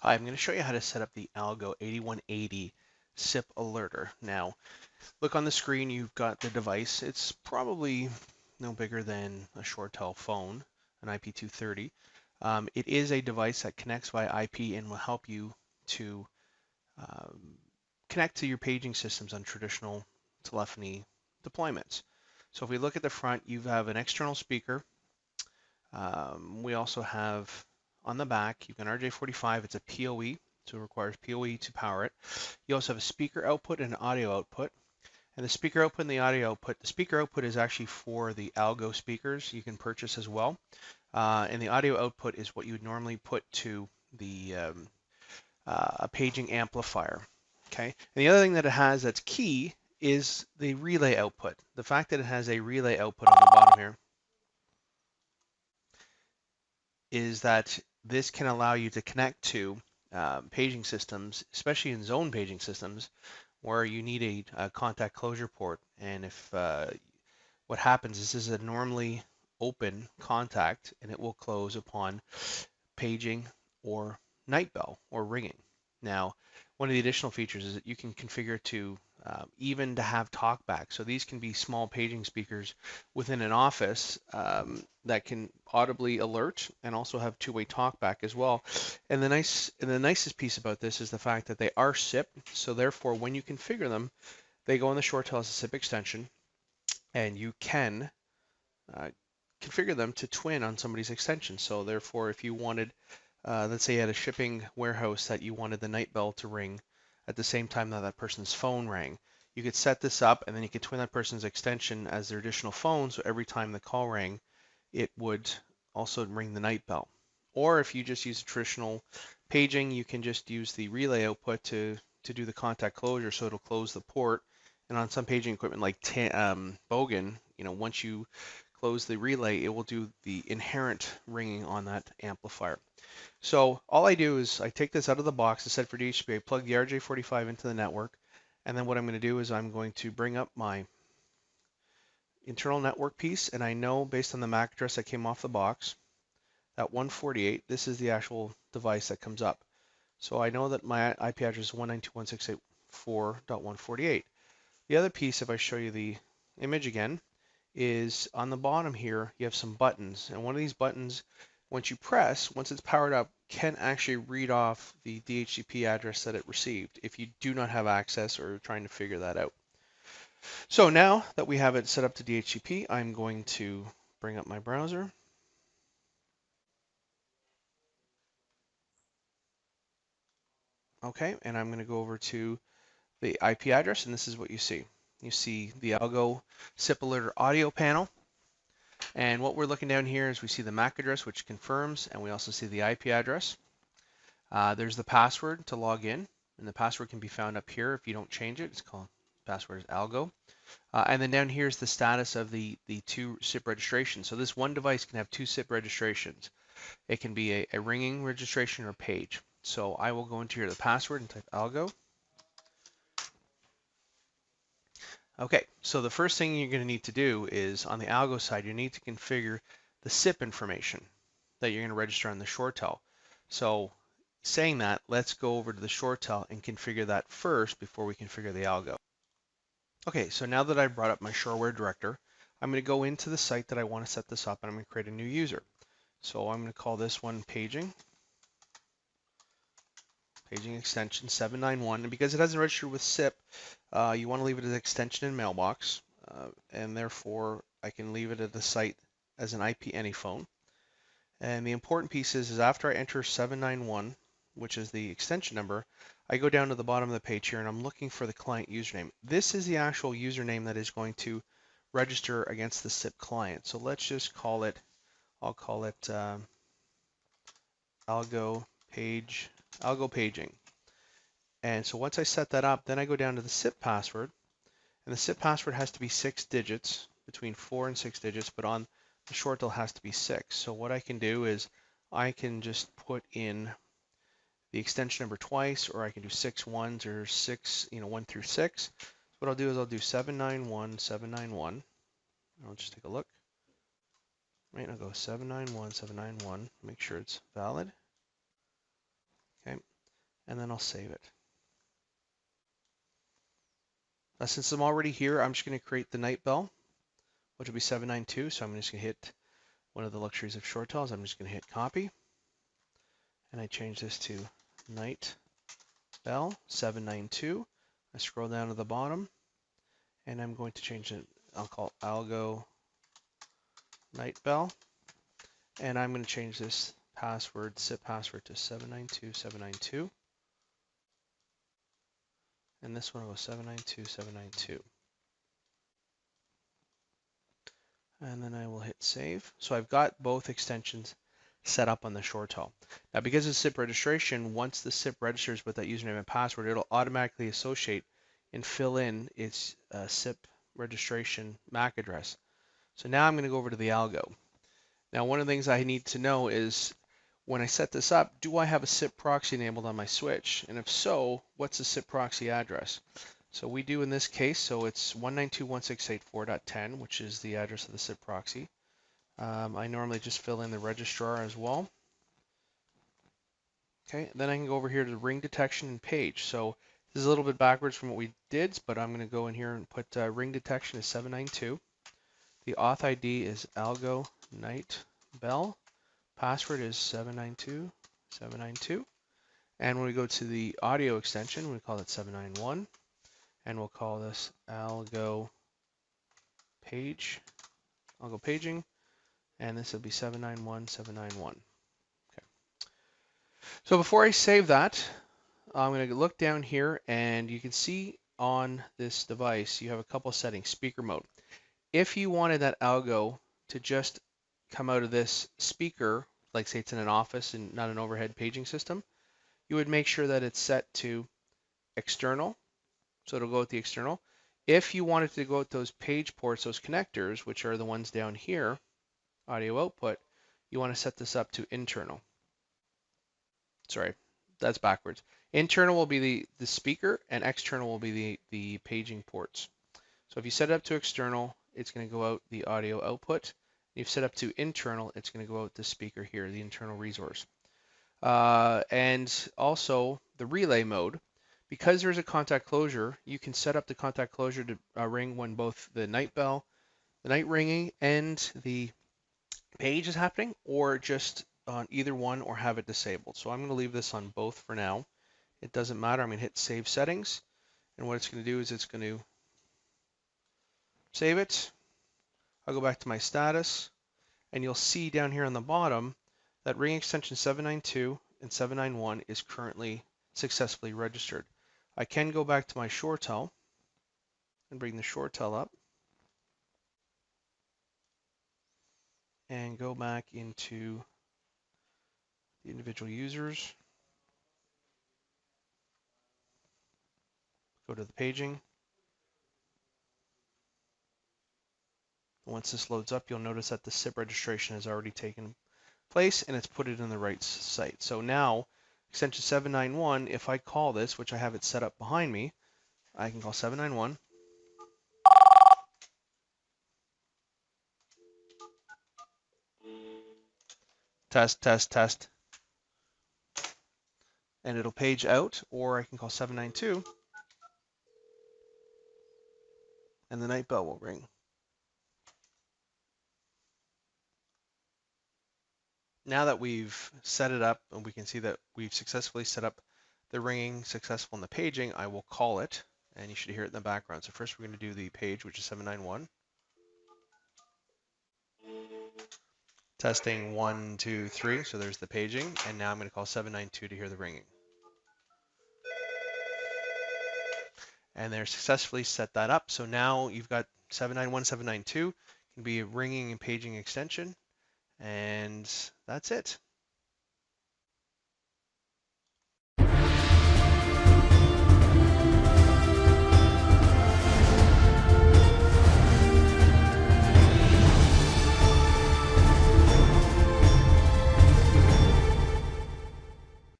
Hi, I'm going to show you how to set up the Algo 8180 SIP alerter. Now, look on the screen, you've got the device. It's probably no bigger than a ShoreTel phone, an IP230. It is a device that connects via IP and will help you to um, connect to your paging systems on traditional telephony deployments. So if we look at the front, you have an external speaker. We also have on the back, you've got an RJ45, it's a PoE, so it requires PoE to power it. You also have a speaker output and an audio output. And the speaker output and the audio output, the speaker output is actually for the Algo speakers you can purchase as well. And the audio output is what you would normally put to the a paging amplifier. Okay. And the other thing that it has that's key is the relay output. The fact that it has a relay output on the bottom here is that this can allow you to connect to paging systems, especially in zone paging systems, where you need a contact closure port. And if what happens is this is a normally open contact, and it will close upon paging or night bell or ringing. Now, one of the additional features is that you can configure to even to have talkback. So these can be small paging speakers within an office that can audibly alert and also have two-way talkback as well. And the nicest piece about this is the fact that they are SIP. So therefore, when you configure them, they go on the ShoreTel as a SIP extension, and you can configure them to twin on somebody's extension. So therefore, if you wanted, let's say you had a shipping warehouse that you wanted the night bell to ring at the same time that that person's phone rang, you could set this up, and then you could twin that person's extension as their additional phone, so every time the call rang, it would also ring the night bell. Or if you just use a traditional paging, you can just use the relay output to do the contact closure, so it'll close the port. And on some paging equipment like Bogan, once you close the relay, it will do the inherent ringing on that amplifier. So all I do is I take this out of the box, it's set for DHCP, I plug the RJ45 into the network, and then what I'm going to do is I'm going to bring up my internal network piece, and I know based on the MAC address that came off the box, that 148, this is the actual device that comes up. So I know that my IP address is 192.168.4.148. The other piece, if I show you the image again, is on the bottom here, you have some buttons. And one of these buttons, once it's powered up, can actually read off the DHCP address that it received if you do not have access or trying to figure that out. So now that we have it set up to DHCP, I'm going to bring up my browser. Okay, and I'm going to go over to the IP address, and this is what you see. You see the Algo SIP Alerter audio panel. And what we're looking down here is we see the MAC address, which confirms, and we also see the IP address. There's the password to log in, and the password can be found up here if you don't change it. It's called, password is Algo. And then down here is the status of the two SIP registrations. So this one device can have two SIP registrations. It can be a ringing registration or page. So I will go into here the password and type Algo. Okay, so the first thing you're going to need to do is on the Algo side, you need to configure the SIP information that you're going to register on the ShoreTel. So saying that, let's go over to the ShoreTel and configure that first before we configure the Algo. Okay, so now that I've brought up my Shoreware director, I'm going to go into the site that I want to set this up, and I'm going to create a new user. So I'm going to call this one paging extension 791, and because it hasn't registered with SIP, you want to leave it as extension in mailbox, and therefore I can leave it at the site as an IP anyphone. And the important piece is after I enter 791, which is the extension number, I go down to the bottom of the page here and I'm looking for the client username. This is the actual username that is going to register against the SIP client. So let's just call it, I'll call it Algo paging. And so once I set that up, then I go down to the SIP password, and the SIP password has to be 6 digits, between 4 and 6 digits, but on the ShoreTel has to be 6. So what I can do is I can just put in the extension number twice, or I can do 6 ones or 6, 1 through 6. So what I'll do is I'll do 791, 791. I'll just take a look. Right, I'll go 791, 791, make sure it's valid. Okay, and then I'll save it. Now, since I'm already here, I'm just going to create the night bell, which will be 792. So I'm just going to hit one of the luxuries of short tells. I'm just going to hit copy, and I change this to night bell 792. I scroll down to the bottom, and I'm going to change it. I'll call Algo night bell, and I'm going to change this password, SIP password, to 792.792. And this one will go 792.792. And then I will hit save. So I've got both extensions set up on the ShoreTel. Now, because it's SIP registration, once the SIP registers with that username and password, it'll automatically associate and fill in its SIP registration MAC address. So now I'm going to go over to the Algo. Now, one of the things I need to know is when I set this up, do I have a SIP proxy enabled on my switch? And if so, what's the SIP proxy address? So we do in this case, so it's 192.168.4.10, which is the address of the SIP proxy. I normally just fill in the registrar as well. Okay, then I can go over here to ring detection and page. So this is a little bit backwards from what we did, but I'm going to go in here and put ring detection is 792. The auth ID is Algo Night Bell. Password is 792.792. And when we go to the audio extension, we call it 791. And we'll call this Algo Page, Algo Paging. And this will be 791.791. Okay. So before I save that, I'm going to look down here, and you can see on this device, you have a couple settings. Speaker mode. If you wanted that Algo to just come out of this speaker, like say it's in an office and not an overhead paging system, you would make sure that it's set to external. So it'll go with the external. If you wanted to go with those page ports, those connectors, which are the ones down here, audio output, you want to set this up to internal. Sorry, that's backwards. Internal will be the speaker, and external will be the paging ports. So if you set it up to external, it's going to go out the audio output. If you've set up to internal, it's going to go out the speaker here, the internal resource. And also the relay mode. Because there's a contact closure, you can set up the contact closure to ring when both the night bell, the night ringing, and the page is happening, or just on either one, or have it disabled. So I'm going to leave this on both for now. It doesn't matter. I'm going to hit Save Settings, and what it's going to do is it's going to save it. I'll go back to my status, and you'll see down here on the bottom that ring extension 792 and 791 is currently successfully registered. I can go back to my ShoreTel and bring the ShoreTel up and go back into the individual users. Go to the paging. Once this loads up, you'll notice that the SIP registration has already taken place and it's put it in the right site. So now extension 791, if I call this, which I have it set up behind me, I can call 791. Test, test, test. And it'll page out, or I can call 792 and the night bell will ring. Now that we've set it up and we can see that we've successfully set up the ringing, successful in the paging, I will call it, and you should hear it in the background. So first we're going to do the page, which is 791. Testing 1, 2, 3. So there's the paging, and now I'm going to call 792 to hear the ringing. And they're successfully set that up. So now you've got 791, 792 can be a ringing and paging extension, and that's it.